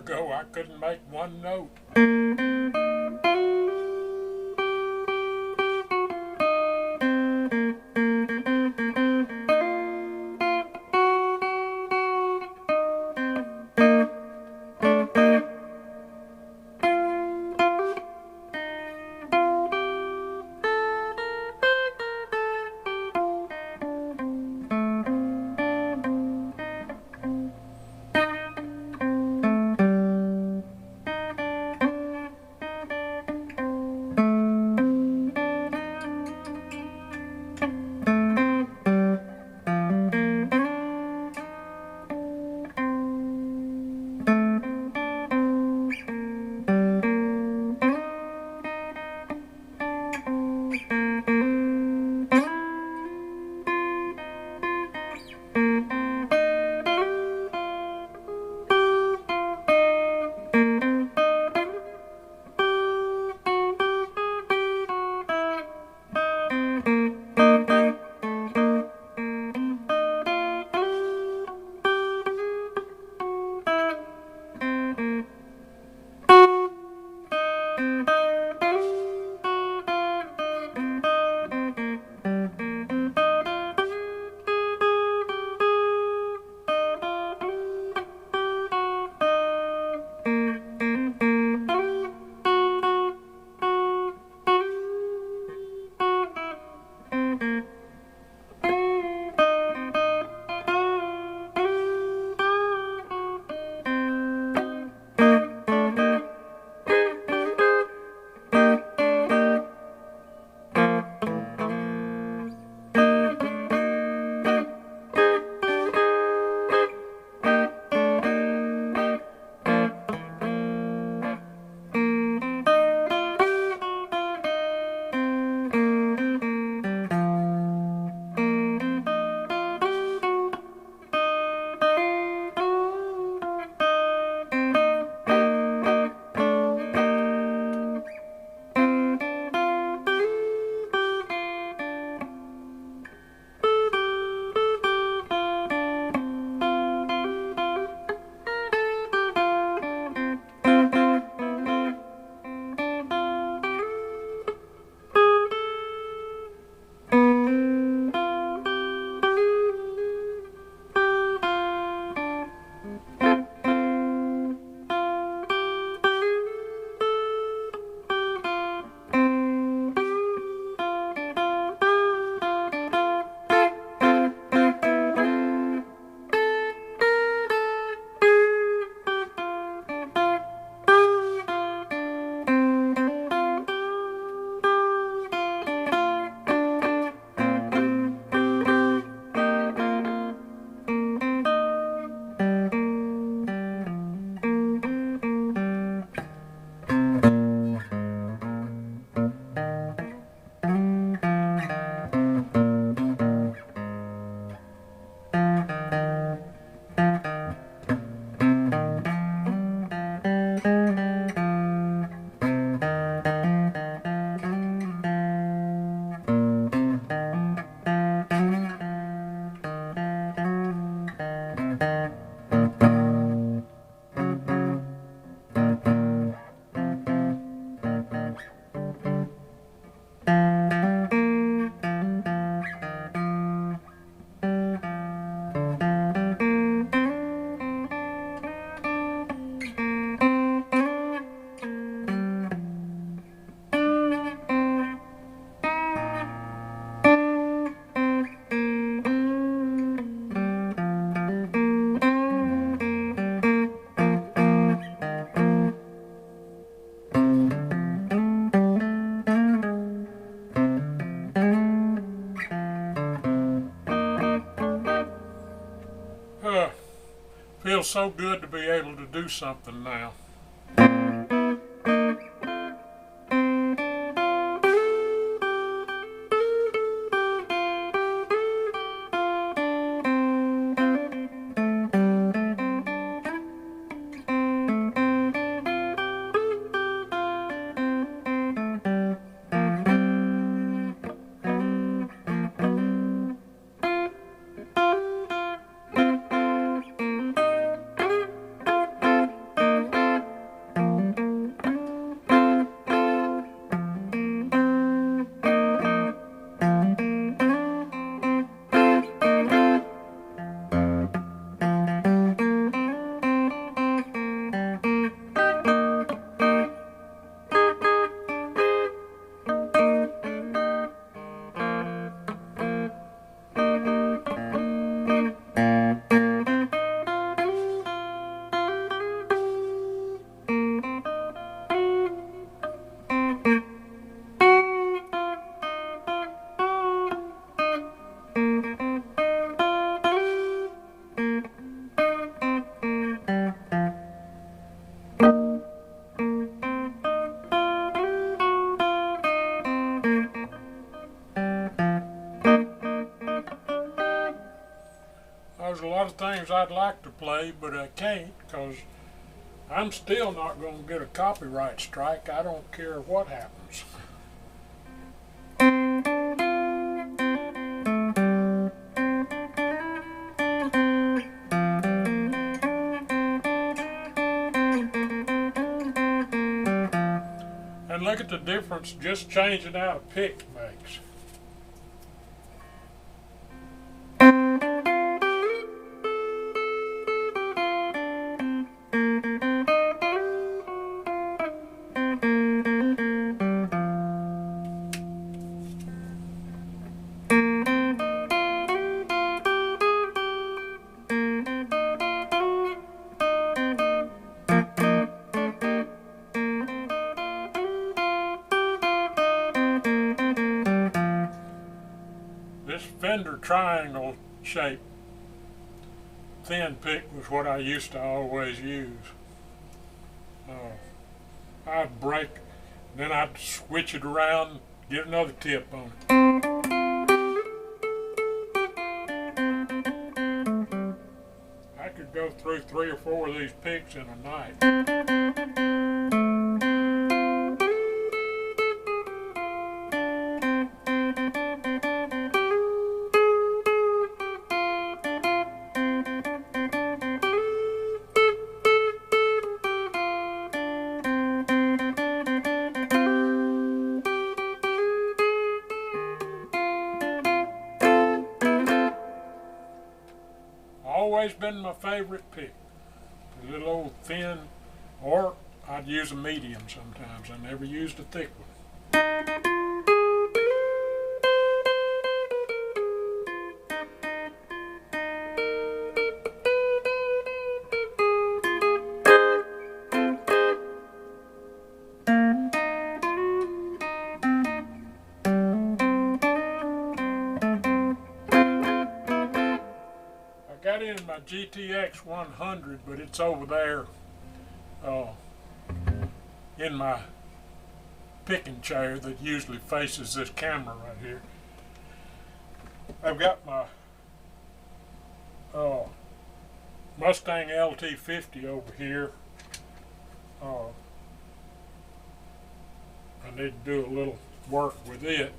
ago I couldn't make one note. Feels so good to be able to do something now. There's a lot of things I'd like to play, but I can't because I'm still not going to get a copyright strike. I don't care what happens. And look at the difference just changing out a pick makes. This fender triangle shape thin pick was what I used to always use. I'd break, then I'd switch it around, get another tip on it. I could go through 3 or 4 of these picks in a night. Always been my favorite pick. A little old thin, or I'd use a medium sometimes. I never used a thick one. Got in my GTX 100, but it's over there in my picking chair that usually faces this camera right here. I've got my Mustang LT50 over here. I need to do a little work with it.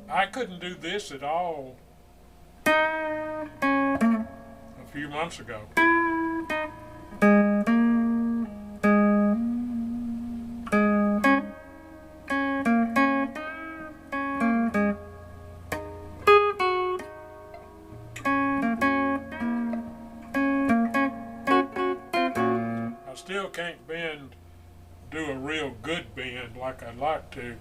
I couldn't do this at all a few months ago. I still can't do a real good bend like I'd like to.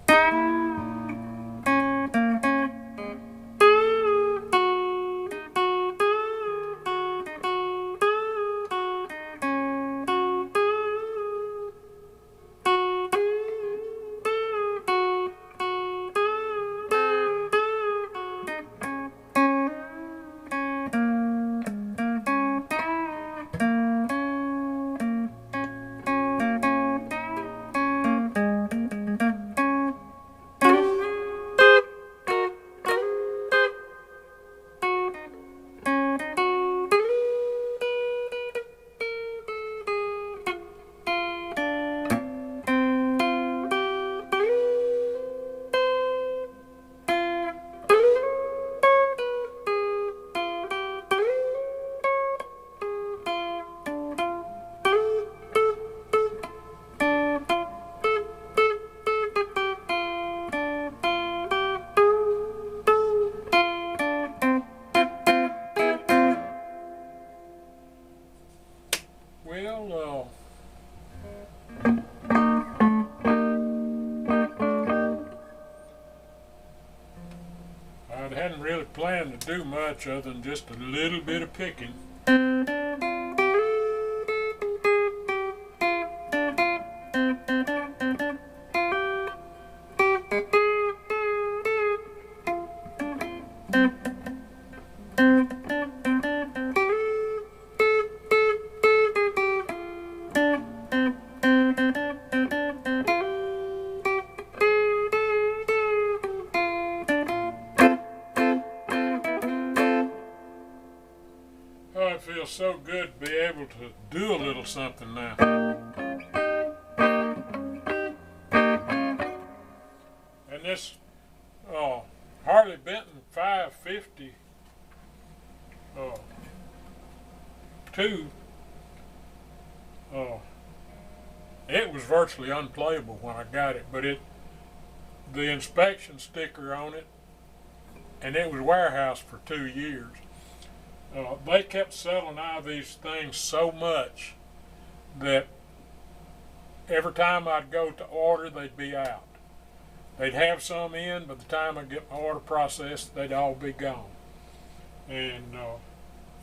to do much other than just a little bit of picking. Oh, it feels so good to be able to do a little something now. And this Harley Benton 550 2, it was virtually unplayable when I got it, but the inspection sticker on it, and it was warehoused for 2 years. They kept selling out of these things so much that every time I'd go to order, they'd be out. They'd have some in, by the time I get my order processed, they'd all be gone. And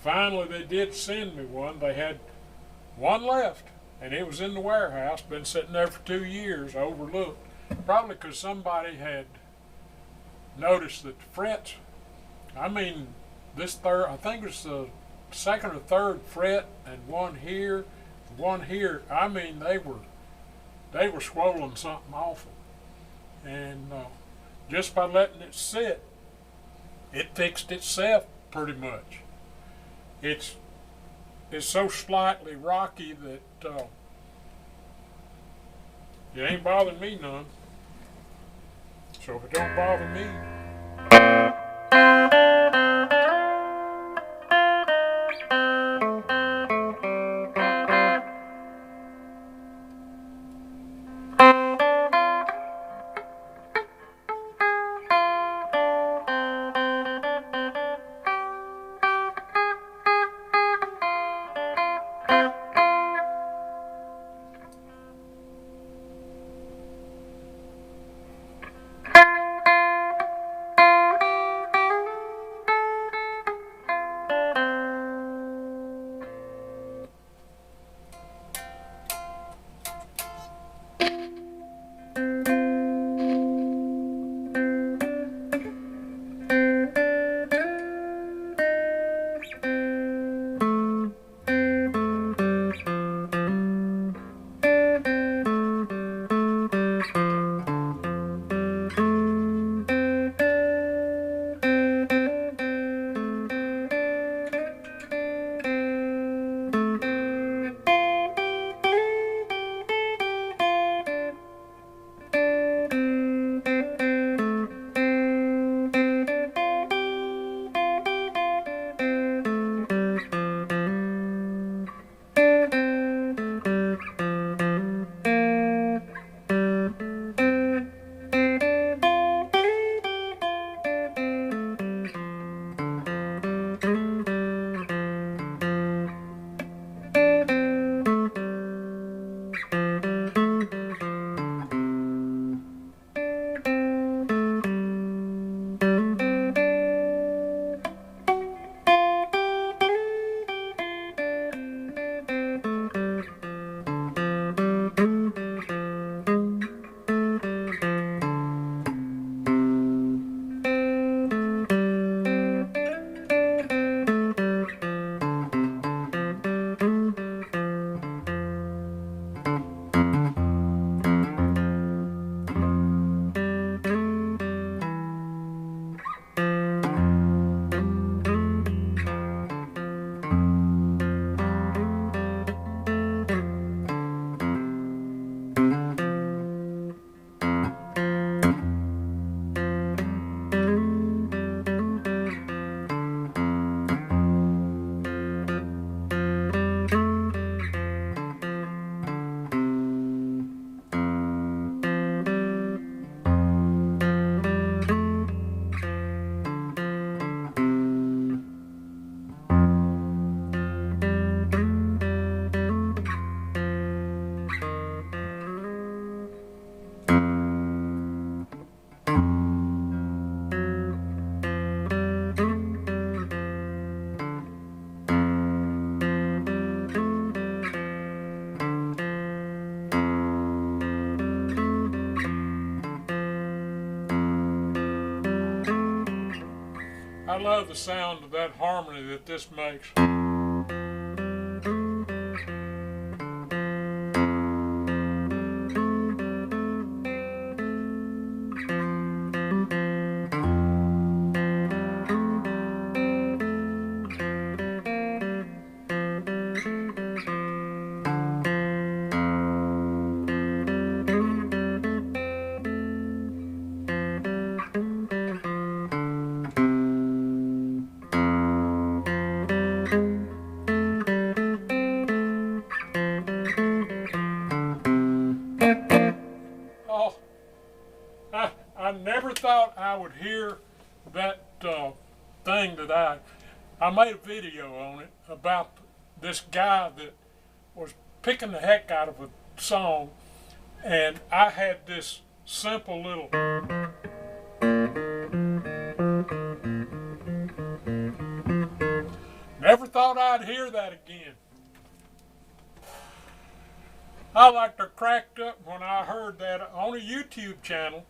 finally, they did send me one. They had one left, and it was in the warehouse, been sitting there for 2 years, overlooked. Probably because somebody had noticed that the frets, I think it was the second or third fret, and one here. I mean, they were swollen something awful. And just by letting it sit, it fixed itself pretty much. It's so slightly rocky that it ain't bothering me none. So if it don't bother me, love the sound of that harmony that this makes. Oh, I never thought I would hear that thing that I made a video on it about this guy that was picking the heck out of a song, and I had this simple little never thought I'd hear that again. I like to cracked up when I heard that on a YouTube channel.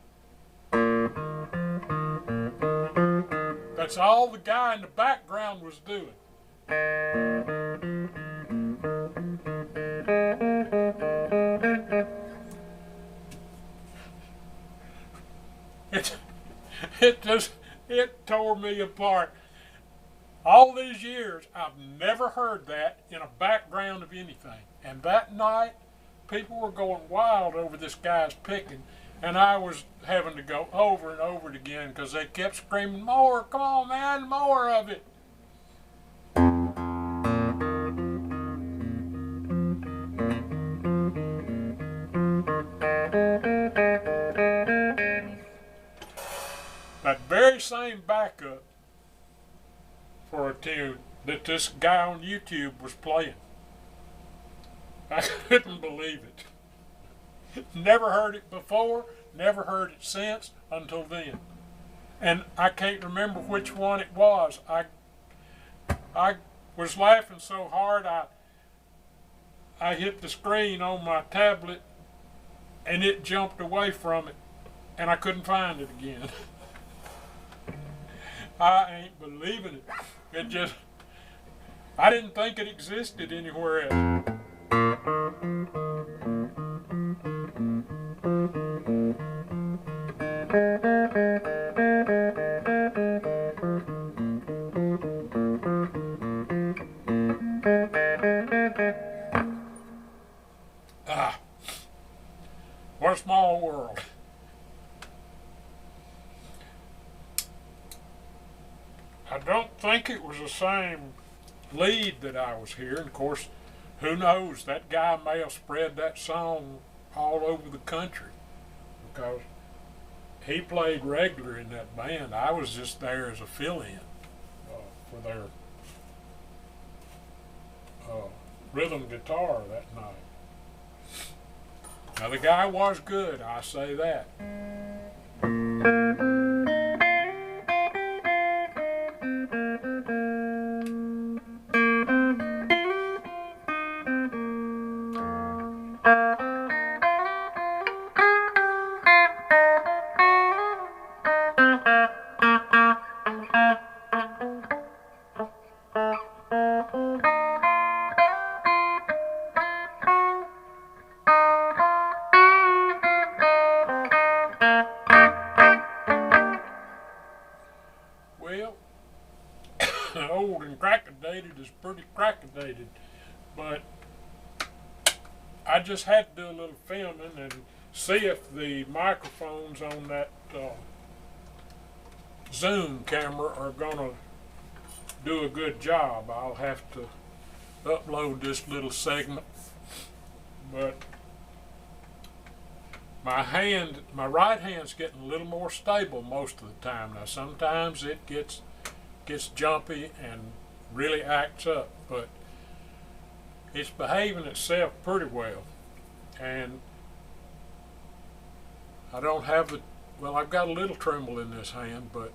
That's all the guy in the background was doing. It tore me apart. All these years, I've never heard that in a background of anything. And that night, people were going wild over this guy's picking, and I was having to go over and over it again because they kept screaming, "More, come on man, more of it." That very same backup for a tune that this guy on YouTube was playing. I couldn't believe it. Never heard it before, never heard it since until then. And I can't remember which one it was. I was laughing so hard I hit the screen on my tablet and it jumped away from it and I couldn't find it again. I ain't believing it. It just, I didn't think it existed anywhere else. What a small world. I don't think it was the same lead that I was hearing. Of course, who knows? That guy may have spread that song all over the country because he played regular in that band. I was just there as a fill-in for their rhythm guitar that night. Now the guy was good, I say that. Well, old and crackadated is pretty crackadated, but I just had to do a little filming and see if the microphones on that Zoom camera are gonna do a good job. I'll have to upload this little segment, but my right hand's getting a little more stable most of the time. Now sometimes it gets jumpy and really acts up, but it's behaving itself pretty well. And I don't have well, I've got a little tremble in this hand, but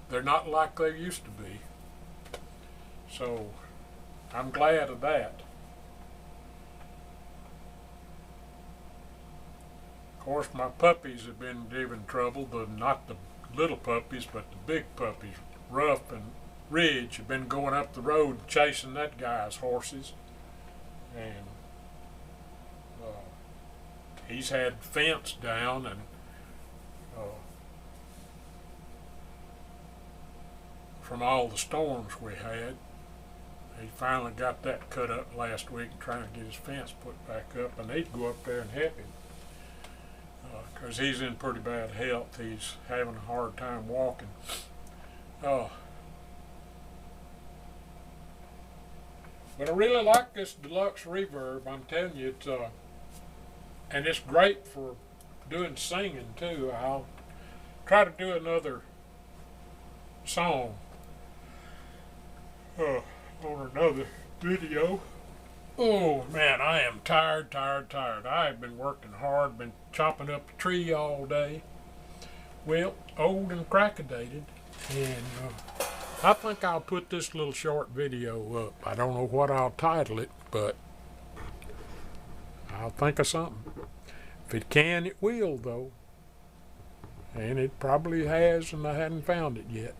they're not like they used to be. So I'm glad of that. Of course, my puppies have been giving trouble, not the little puppies, but the big puppies Ruff and Ridge have been going up the road chasing that guy's horses, and he's had fence down, and from all the storms we had, he finally got that cut up last week and trying to get his fence put back up, and they'd go up there and help him because he's in pretty bad health. He's having a hard time walking. But I really like this deluxe reverb. I'm telling you, it's and it's great for doing singing too. I'll try to do another song on another video. Oh man, I am tired. I have been working hard, been chopping up a tree all day. Well, old and crackadated, and I think I'll put this little short video up. I don't know what I'll title it, but I'll think of something. If it can, it will, though. And it probably has, and I hadn't found it yet.